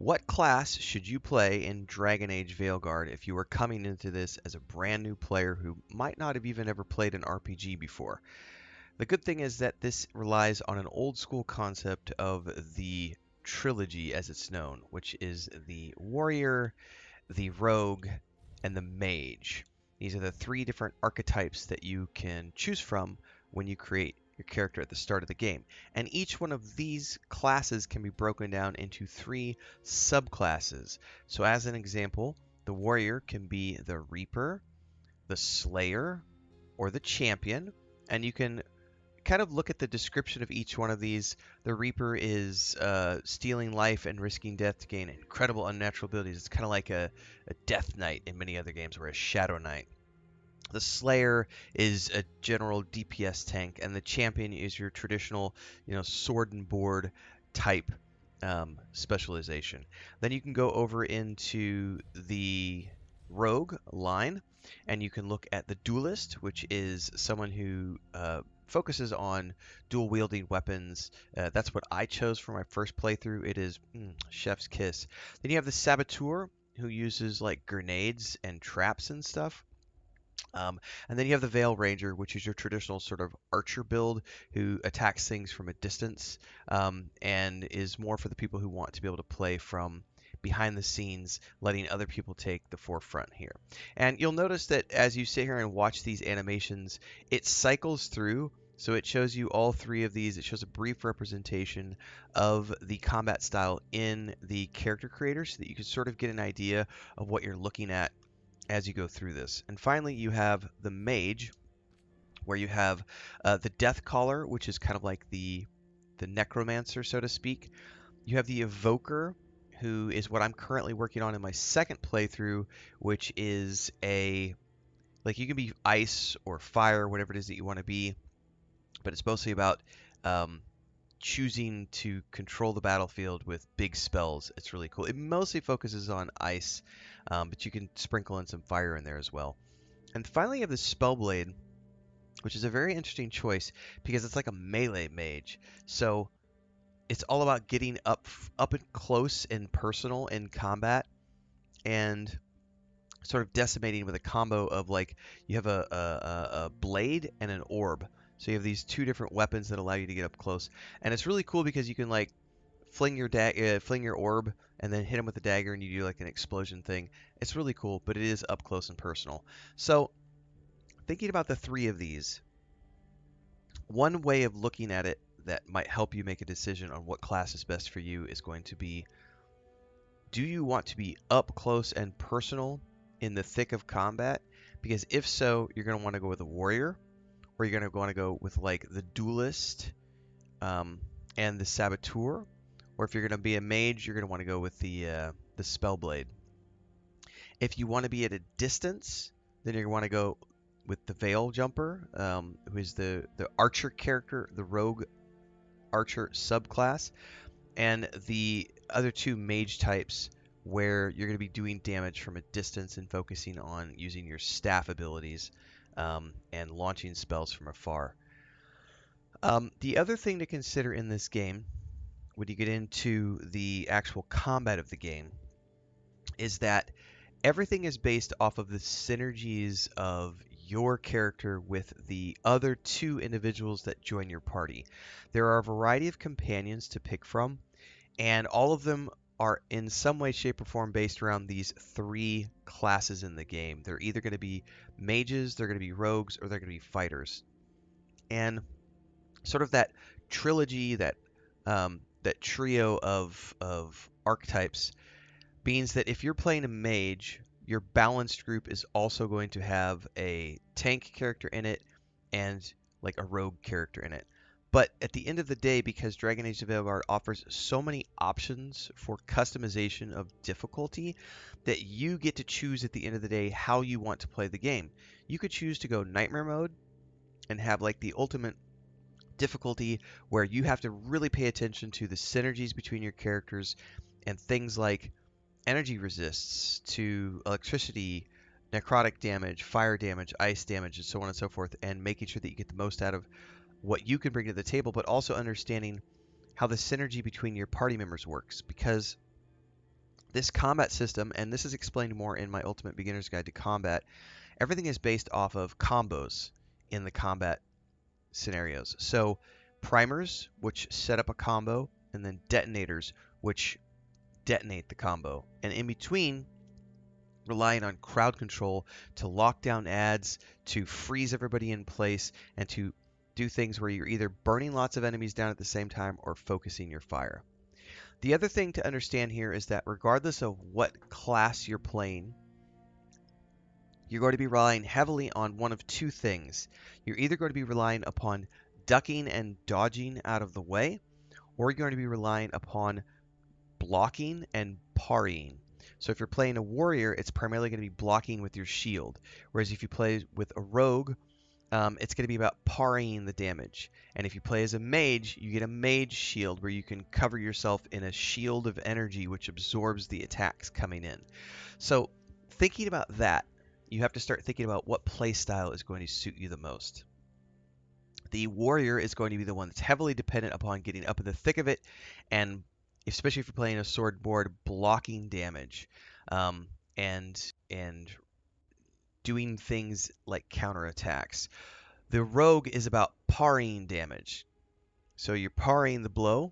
What class should you play in Dragon Age Veilguard if you are coming into this as a brand new player who might not have even ever played an RPG before? The good thing is that this relies on an old school concept of the trilogy as it's known, which is the warrior, the rogue, and the mage. These are the three different archetypes that you can choose from when you create your character at the start of the game. And each one of these classes can be broken down into three subclasses. So, as an example, the warrior can be the reaper, the slayer, or the champion. And you can kind of look at the description of each one of these. The Reaper is stealing life and risking death to gain incredible unnatural abilities. It's kind of like a Death Knight in many other games, or a Shadow Knight. The Slayer is a general DPS tank, and the Champion is your traditional, sword and board type specialization. Then you can go over into the Rogue line, and you can look at the Duelist, which is someone who focuses on dual wielding weapons. That's what I chose for my first playthrough. It is chef's kiss. Then you have the Saboteur, who uses like grenades and traps and stuff. And then you have the Veil Ranger, which is your traditional sort of archer build who attacks things from a distance, and is more for the people who want to be able to play from behind the scenes, letting other people take the forefront here. And you'll notice that as you sit here and watch these animations, it cycles through. So it shows you all three of these. It shows a brief representation of the combat style in the character creator so that you can sort of get an idea of what you're looking at as you go through this. And finally, you have the Mage, where you have the Death Caller, which is kind of like the Necromancer, so to speak. You have the Evoker, who is what I'm currently working on in my second playthrough, which is like you can be ice or fire, whatever it is that you want to be, but it's mostly about choosing to control the battlefield with big spells. It's really cool. It mostly focuses on ice, but you can sprinkle in some fire in there as well. And finally, you have the Spellblade, which is a very interesting choice because it's like a melee mage. So it's all about getting up and close and personal in combat, and sort of decimating with a combo of like you have a blade and an orb. So you have these two different weapons that allow you to get up close, and it's really cool because you can like fling your orb and then hit him with the dagger, and you do like an explosion thing. It's really cool, but it is up close and personal. So thinking about the three of these, one way of looking at it that might help you make a decision on what class is best for you is going to be: do you want to be up close and personal in the thick of combat? Because if so, you're going to want to go with a warrior, or you're going to want to go with like the duelist and the saboteur, or if you're going to be a mage, you're going to want to go with the spellblade. If you want to be at a distance, then you're going to want to go with the veil jumper, who is the archer character, the rogue archer subclass, and the other two mage types, where you're going to be doing damage from a distance and focusing on using your staff abilities and launching spells from afar. The other thing to consider in this game, when you get into the actual combat of the game, is that everything is based off of the synergies of your character with the other two individuals that join your party. There are a variety of companions to pick from, and all of them are in some way, shape, or form based around these three classes in the game. They're either going to be mages, they're going to be rogues, or they're going to be fighters. And sort of that trilogy, that trio of archetypes, means that if you're playing a mage, your balanced group is also going to have a tank character in it and like a rogue character in it. But at the end of the day, because Dragon Age of Veilguard offers so many options for customization of difficulty, that you get to choose at the end of the day how you want to play the game. You could choose to go Nightmare mode and have like the ultimate difficulty where you have to really pay attention to the synergies between your characters and things like energy resists to electricity, necrotic damage, fire damage, ice damage, and so on and so forth, and making sure that you get the most out of what you can bring to the table, but also understanding how the synergy between your party members works. Because This combat system, and this is explained more in my Ultimate Beginner's Guide to Combat, everything is based off of combos in the combat scenarios. So primers, which set up a combo, and then detonators, which detonate the combo. And in between, relying on crowd control to lock down ads, to freeze everybody in place, and to do things where you're either burning lots of enemies down at the same time or focusing your fire. The other thing to understand here is that regardless of what class you're playing, you're going to be relying heavily on one of two things. You're either going to be relying upon ducking and dodging out of the way, or you're going to be relying upon blocking and parrying. So if you're playing a warrior, it's primarily going to be blocking with your shield. Whereas if you play with a rogue, it's going to be about parrying the damage. And if you play as a mage, you get a mage shield where you can cover yourself in a shield of energy which absorbs the attacks coming in. So thinking about that, you have to start thinking about what playstyle is going to suit you the most. The warrior is going to be the one that's heavily dependent upon getting up in the thick of it, and especially if you're playing a sword board, blocking damage, and doing things like counterattacks. The rogue is about parrying damage. So you're parrying the blow,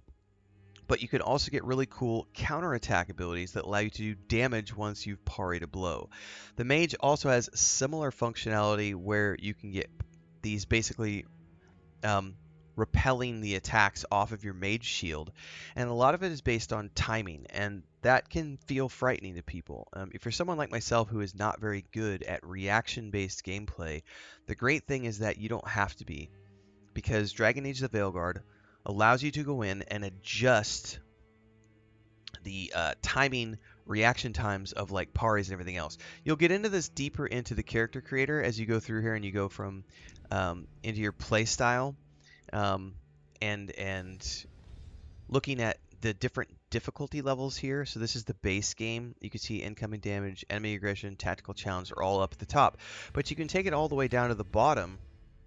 but you can also get really cool counterattack abilities that allow you to do damage once you've parried a blow. The mage also has similar functionality where you can get these basically repelling the attacks off of your mage shield, and a lot of it is based on timing, and that can feel frightening to people. If you're someone like myself who is not very good at reaction-based gameplay, the great thing is that you don't have to be, because Dragon Age the Veilguard allows you to go in and adjust the timing reaction times of like parries and everything else. You'll get into this deeper into the character creator as you go through here and you go from into your play style, and looking at the different difficulty levels here. So this is the base game. You can see incoming damage, enemy aggression, tactical challenge are all up at the top, but you can take it all the way down to the bottom.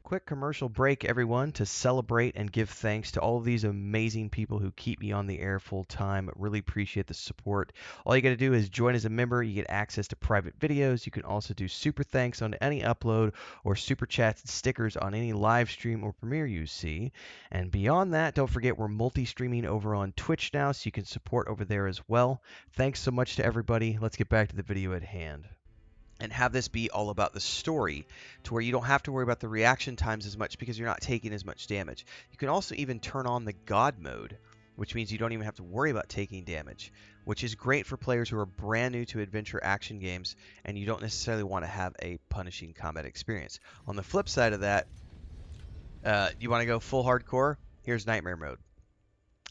Quick commercial break, everyone, to celebrate and give thanks to all of these amazing people who keep me on the air full time. Really appreciate the support. All you got to do is join as a member. You get access to private videos. You can also do super thanks on any upload or super chats and stickers on any live stream or premiere you see. And beyond that, don't forget we're multi-streaming over on Twitch now, so you can support over there as well. Thanks so much to everybody. Let's get back to the video at hand and have this be all about the story, to where you don't have to worry about the reaction times as much because you're not taking as much damage. You can also even turn on the God mode, which means you don't even have to worry about taking damage, which is great for players who are brand new to adventure action games and you don't necessarily want to have a punishing combat experience. On the flip side of that, you want to go full hardcore? Here's Nightmare mode.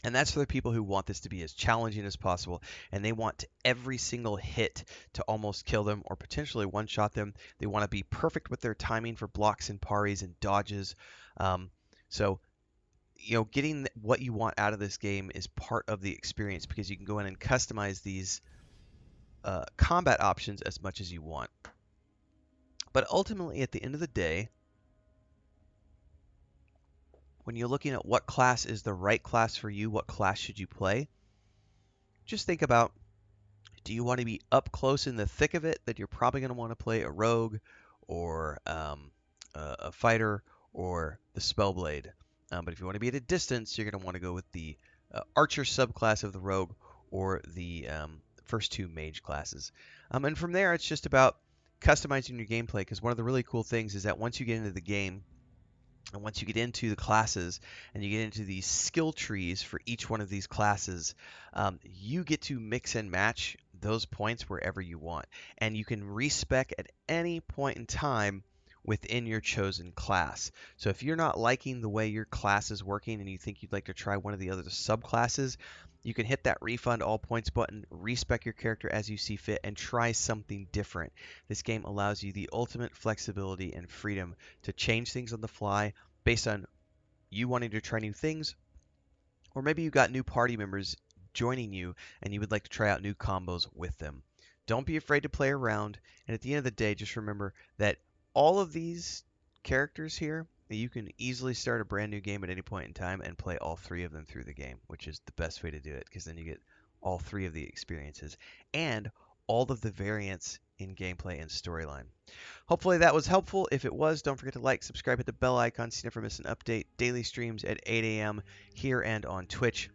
And that's for the people who want this to be as challenging as possible, and they want every single hit to almost kill them or potentially one-shot them. They want to be perfect with their timing for blocks and parries and dodges. So, getting what you want out of this game is part of the experience because you can go in and customize these combat options as much as you want. But ultimately, at the end of the day, when you're looking at what class is the right class for you, what class should you play, just think about, do you want to be up close in the thick of it? That you're probably going to want to play a rogue or a fighter or the spellblade. But if you want to be at a distance, you're going to want to go with the archer subclass of the rogue or the first two mage classes. And from there, it's just about customizing your gameplay, because one of the really cool things is that once you get into the game, and once you get into the classes and you get into these skill trees for each one of these classes, you get to mix and match those points wherever you want. And you can respec at any point in time within your chosen class. So if you're not liking the way your class is working and you think you'd like to try one of the other subclasses, you can hit that refund all points button, respec your character as you see fit, and try something different. This game allows you the ultimate flexibility and freedom to change things on the fly based on you wanting to try new things, or maybe you got new party members joining you and you would like to try out new combos with them. Don't be afraid to play around, and at the end of the day, just remember that all of these characters here, you can easily start a brand new game at any point in time and play all three of them through the game, which is the best way to do it, because then you get all three of the experiences, and all of the variants in gameplay and storyline. Hopefully that was helpful. If it was, don't forget to like, subscribe, hit the bell icon so you never miss an update. Daily streams at 8 a.m. here and on Twitch.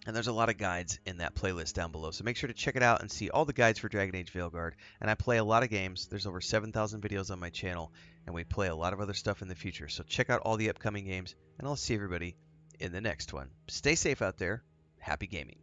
And there's a lot of guides in that playlist down below, so make sure to check it out and see all the guides for Dragon Age Veilguard. And I play a lot of games. There's over 7,000 videos on my channel, and we play a lot of other stuff in the future. So check out all the upcoming games, and I'll see everybody in the next one. Stay safe out there. Happy gaming.